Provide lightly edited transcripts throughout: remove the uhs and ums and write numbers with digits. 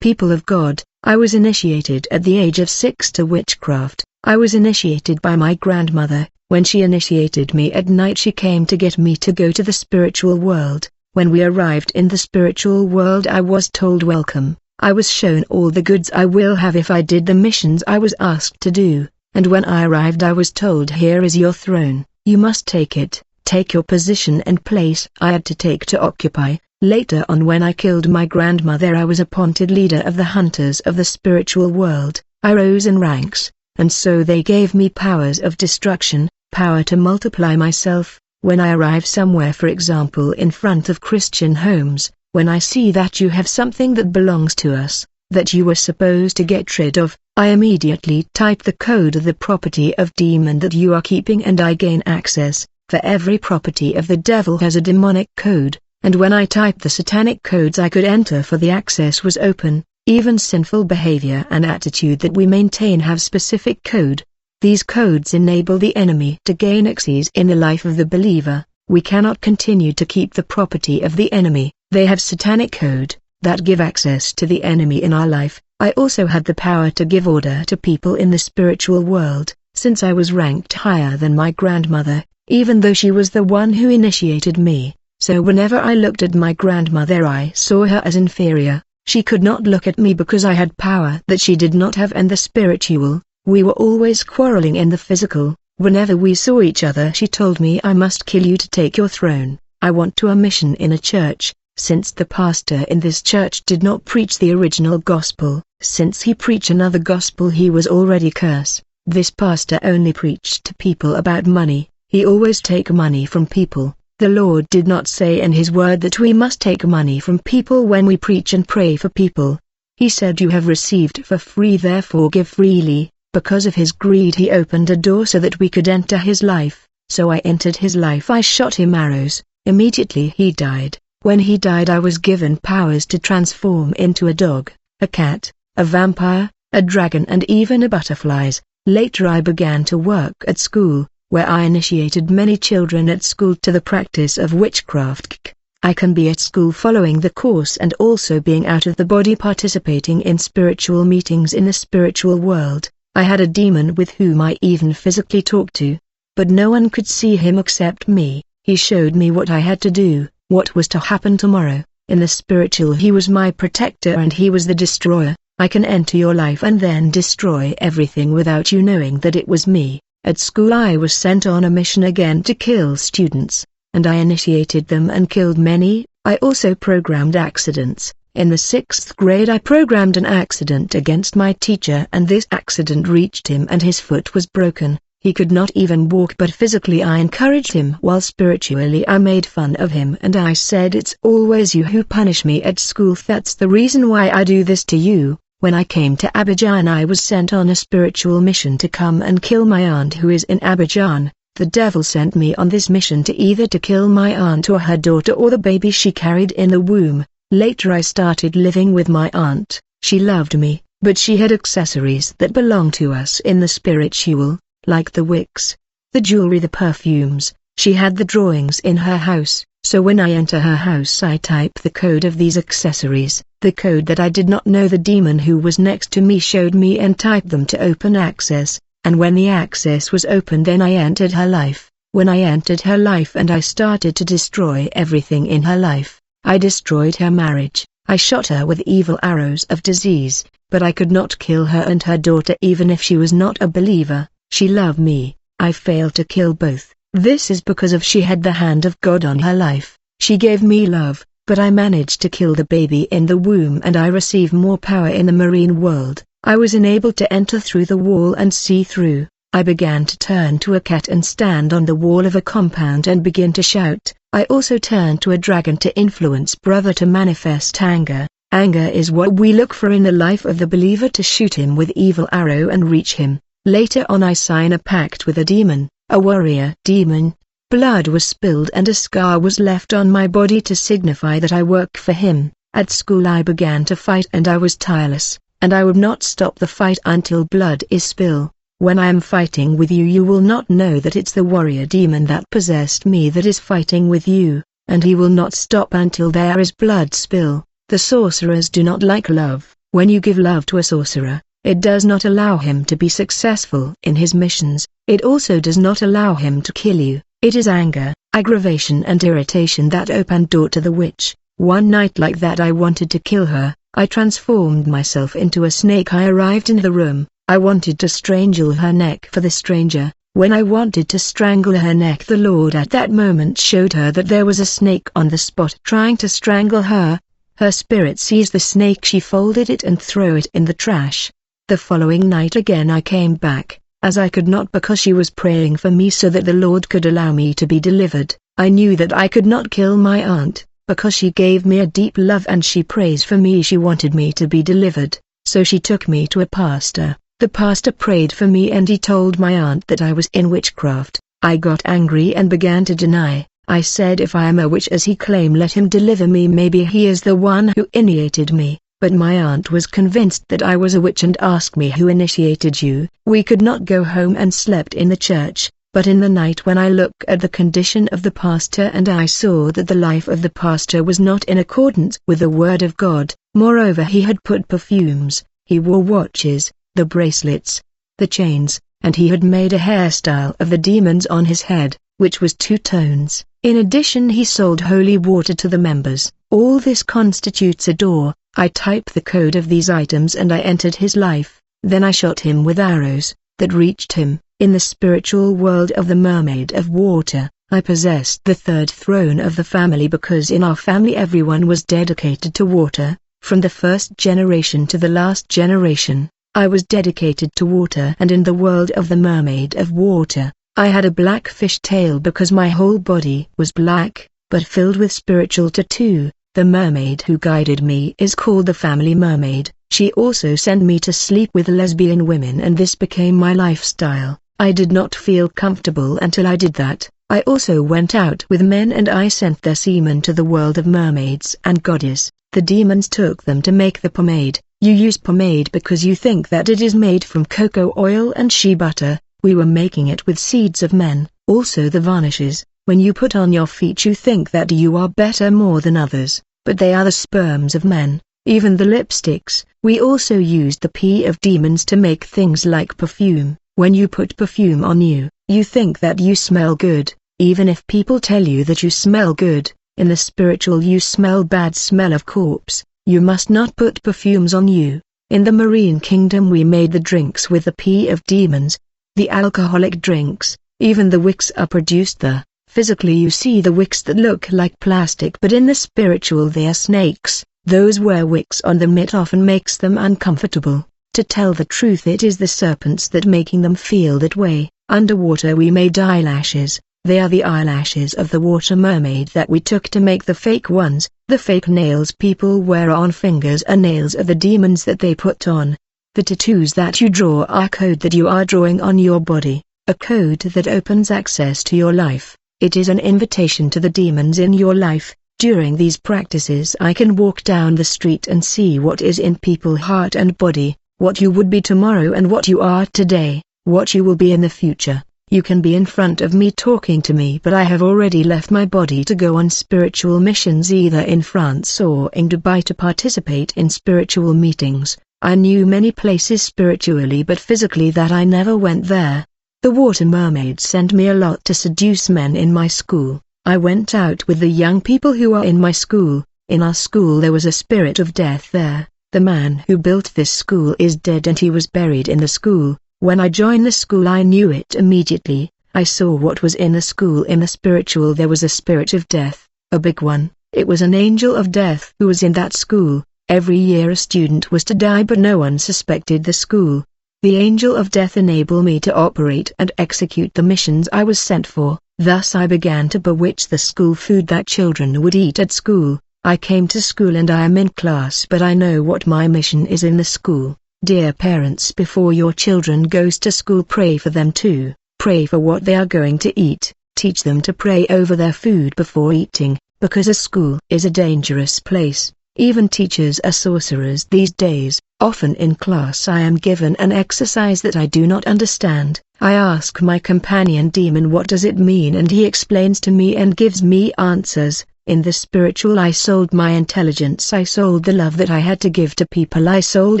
People of God, I was initiated at the age of 6 to witchcraft. I was initiated by my grandmother. When she initiated me at night, she came to get me to go to the spiritual world. When we arrived in the spiritual world, I was told welcome. I was shown all the goods I will have if I did the missions I was asked to do, and when I arrived I was told, here is your throne, you must take it, take your position and place I had to take to occupy. Later on, when I killed my grandmother, I was appointed leader of the hunters of the spiritual world. I rose in ranks, and so they gave me powers of destruction, power to multiply myself. When I arrive somewhere, for example in front of Christian homes, when I see that you have something that belongs to us, that you were supposed to get rid of, I immediately type the code of the property of demon that you are keeping and I gain access, for every property of the devil has a demonic code, and when I typed the satanic codes I could enter, for the access was open. Even sinful behavior and attitude that we maintain have specific code. These codes enable the enemy to gain access in the life of the believer. We cannot continue to keep the property of the enemy. They have satanic code that give access to the enemy in our life. I also had the power to give order to people in the spiritual world, since I was ranked higher than my grandmother, even though she was the one who initiated me. So whenever I looked at my grandmother, I saw her as inferior. She could not look at me because I had power that she did not have, and the spiritual. We were always quarreling in the physical. Whenever we saw each other, she told me, I must kill you to take your throne. I want to a mission in a church. Since the pastor in this church did not preach the original gospel, since he preached another gospel, he was already cursed. This pastor only preached to people about money. He always take money from people. The Lord did not say in his word that we must take money from people when we preach and pray for people. He said, you have received for free, therefore give freely. Because of his greed, he opened a door so that we could enter his life. So I entered his life. I shot him arrows. Immediately he died. When he died, I was given powers to transform into a dog, a cat, a vampire, a dragon and even a butterflies. Later I began to work at school, where I initiated many children at school to the practice of witchcraft. I can be at school following the course and also being out of the body participating in spiritual meetings in the spiritual world. I had a demon with whom I even physically talked to, but no one could see him except me. He showed me what I had to do, what was to happen tomorrow. In the spiritual, he was my protector and he was the destroyer. I can enter your life and then destroy everything without you knowing that it was me. At school I was sent on a mission again to kill students, and I initiated them and killed many. I also programmed accidents. In the 6th grade I programmed an accident against my teacher, and this accident reached him and his foot was broken. He could not even walk, but physically I encouraged him while spiritually I made fun of him and I said, it's always you who punish me at school. That's the reason why I do this to you. When I came to Abidjan, I was sent on a spiritual mission to come and kill my aunt who is in Abidjan. The devil sent me on this mission to either to kill my aunt or her daughter or the baby she carried in the womb. Later I started living with my aunt. She loved me, but she had accessories that belong to us in the spiritual, like the wicks, the jewelry, the perfumes. She had the drawings in her house, so when I enter her house I type the code of these accessories, the code that I did not know. The demon who was next to me showed me and typed them to open access, and when the access was open then I entered her life. When I entered her life and I started to destroy everything in her life, I destroyed her marriage. I shot her with evil arrows of disease, but I could not kill her and her daughter even if she was not a believer. She loved me. I failed to kill both. This is because of she had the hand of God on her life. She gave me love, but I managed to kill the baby in the womb and I received more power in the marine world. I was enabled to enter through the wall and see through. I began to turn to a cat and stand on the wall of a compound and begin to shout. I also turned to a dragon to influence brother to manifest anger. Anger is what we look for in the life of the believer, to shoot him with evil arrow and reach him. Later on I sign a pact with a demon, a warrior demon. Blood was spilled and a scar was left on my body to signify that I work for him. At school I began to fight and I was tireless, and I would not stop the fight until blood is spilled. When I am fighting with you, you will not know that it's the warrior demon that possessed me that is fighting with you, and he will not stop until there is blood spill. The sorcerers do not like love. When you give love to a sorcerer, it does not allow him to be successful in his missions. It also does not allow him to kill you. It is anger, aggravation and irritation that opened door to the witch. One night like that I wanted to kill her. I transformed myself into a snake. I arrived in the room. I wanted to strangle her neck for the stranger. When I wanted to strangle her neck, the Lord at that moment showed her that there was a snake on the spot trying to strangle her. Her spirit seized the snake. She folded it and threw it in the trash. The following night again I came back, as I could not because she was praying for me so that the Lord could allow me to be delivered. I knew that I could not kill my aunt, because she gave me a deep love and she prays for me. She wanted me to be delivered, so she took me to a pastor. The pastor prayed for me and he told my aunt that I was in witchcraft. I got angry and began to deny. I said, if I am a witch as he claimed, let him deliver me. Maybe he is the one who initiated me. But my aunt was convinced that I was a witch and asked me, who initiated you? We could not go home and slept in the church. But in the night when I looked at the condition of the pastor and I saw that the life of the pastor was not in accordance with the word of God. Moreover, he had put perfumes, he wore watches, the bracelets, the chains, and he had made a hairstyle of the demons on his head, which was 2 tones. In addition, he sold holy water to the members. All this constitutes a door. I typed the code of these items and I entered his life. Then I shot him with arrows that reached him. In the spiritual world of the mermaid of water, I possessed the 3rd throne of the family because in our family everyone was dedicated to water. From the 1st generation to the last generation, I was dedicated to water. And in the world of the mermaid of water, I had a black fish tail because my whole body was black, but filled with spiritual tattoo. The mermaid who guided me is called the family mermaid. She also sent me to sleep with lesbian women and this became my lifestyle. I did not feel comfortable until I did that. I also went out with men and I sent their semen to the world of mermaids and goddess. The demons took them to make the pomade. You use pomade because you think that it is made from cocoa oil and shea butter. We were making it with seeds of men. Also the varnishes. When you put on your feet you think that you are better more than others, but they are the sperms of men. Even the lipsticks. We also used the pee of demons to make things like perfume. When you put perfume on you, you think that you smell good, even if people tell you that you smell good. In the spiritual you smell bad, smell of corpse. You must not put perfumes on you. In the marine kingdom we made the drinks with the pee of demons, the alcoholic drinks. Even the wicks are produced there. Physically you see the wicks that look like plastic, but in the spiritual they are snakes. Those wear wicks on them, it often makes them uncomfortable. To tell the truth, it is the serpents that making them feel that way. Underwater we made eyelashes. They are the eyelashes of the water mermaid that we took to make the fake ones. The fake nails people wear on fingers are nails of the demons that they put on. The tattoos that you draw are code that you are drawing on your body, a code that opens access to your life. It is an invitation to the demons in your life. During these practices I can walk down the street and see what is in people's heart and body, what you would be tomorrow and what you are today, what you will be in the future. You can be in front of me talking to me, but I have already left my body to go on spiritual missions either in France or in Dubai to participate in spiritual meetings. I knew many places spiritually but physically that I never went there. The water mermaid sent me a lot to seduce men in my school. I went out with the young people who are in my school. In our school there was a spirit of death there. The man who built this school is dead and he was buried in the school. When I joined the school I knew it immediately. I saw what was in the school. In the spiritual there was a spirit of death, a big one. It was an angel of death who was in that school. Every year a student was to die but no one suspected the school. The angel of death enabled me to operate and execute the missions I was sent for. Thus I began to bewitch the school food that children would eat at school. I came to school and I am in class, but I know what my mission is in the school. Dear parents, before your children goes to school, pray for them too. Pray for what they are going to eat. Teach them to pray over their food before eating, because a school is a dangerous place. Even teachers are sorcerers these days. Often in class I am given an exercise that I do not understand. I ask my companion demon what does it mean and he explains to me and gives me answers. In the spiritual I sold my intelligence, I sold the love that I had to give to people, I sold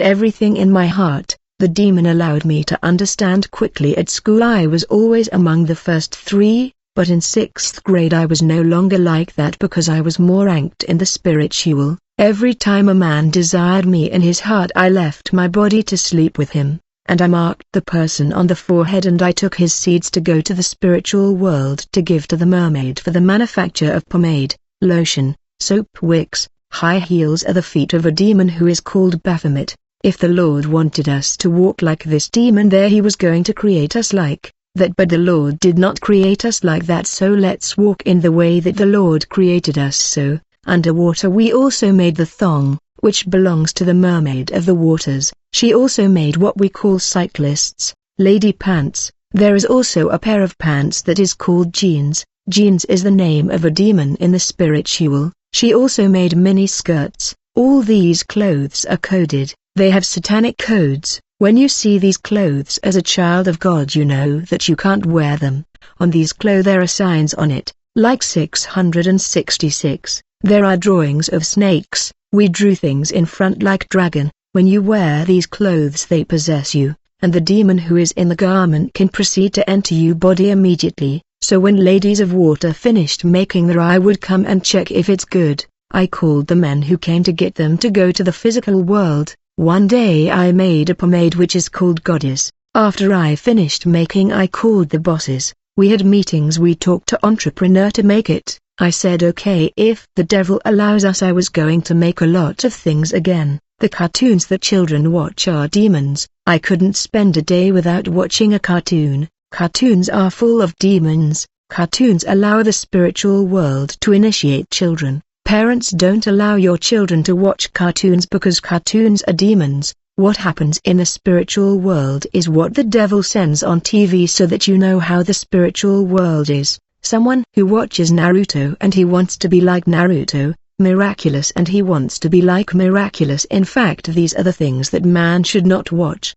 everything in my heart. The demon allowed me to understand quickly. At school I was always among the first 3, but in 6th grade I was no longer like that because I was more ranked in the spiritual. Every time a man desired me in his heart I left my body to sleep with him, and I marked the person on the forehead and I took his seeds to go to the spiritual world to give to the mermaid for the manufacture of pomade, lotion, soap wicks. High heels are the feet of a demon who is called Baphomet. If the Lord wanted us to walk like this demon there he was going to create us like that, but the Lord did not create us like that, so let's walk in the way that the Lord created us. So, underwater we also made the thong, which belongs to the mermaid of the waters. She also made what we call cyclists, lady pants. There is also a pair of pants that is called jeans. Jeans is the name of a demon in the spiritual. She also made mini skirts. All these clothes are coded. They have satanic codes. When you see these clothes as a child of God you know that you can't wear them. On these clothes there are signs on it, like 666. There are drawings of snakes. We drew things in front like dragon. When you wear these clothes they possess you, and the demon who is in the garment can proceed to enter your body immediately. So when ladies of water finished making their I would come and check if it's good. I called the men who came to get them to go to the physical world. One day I made a pomade which is called Goddess. After I finished making I called the bosses. We had meetings, we talked to entrepreneur to make it. I said okay, if the devil allows us I was going to make a lot of things again. The cartoons that children watch are demons. I couldn't spend a day without watching a cartoon. Cartoons are full of demons. Cartoons allow the spiritual world to initiate children. Parents don't allow your children to watch cartoons because cartoons are demons. What happens in the spiritual world is what the devil sends on TV so that you know how the spiritual world is. Someone who watches Naruto and he wants to be like Naruto, Miraculous and he wants to be like Miraculous. In fact these are the things that man should not watch.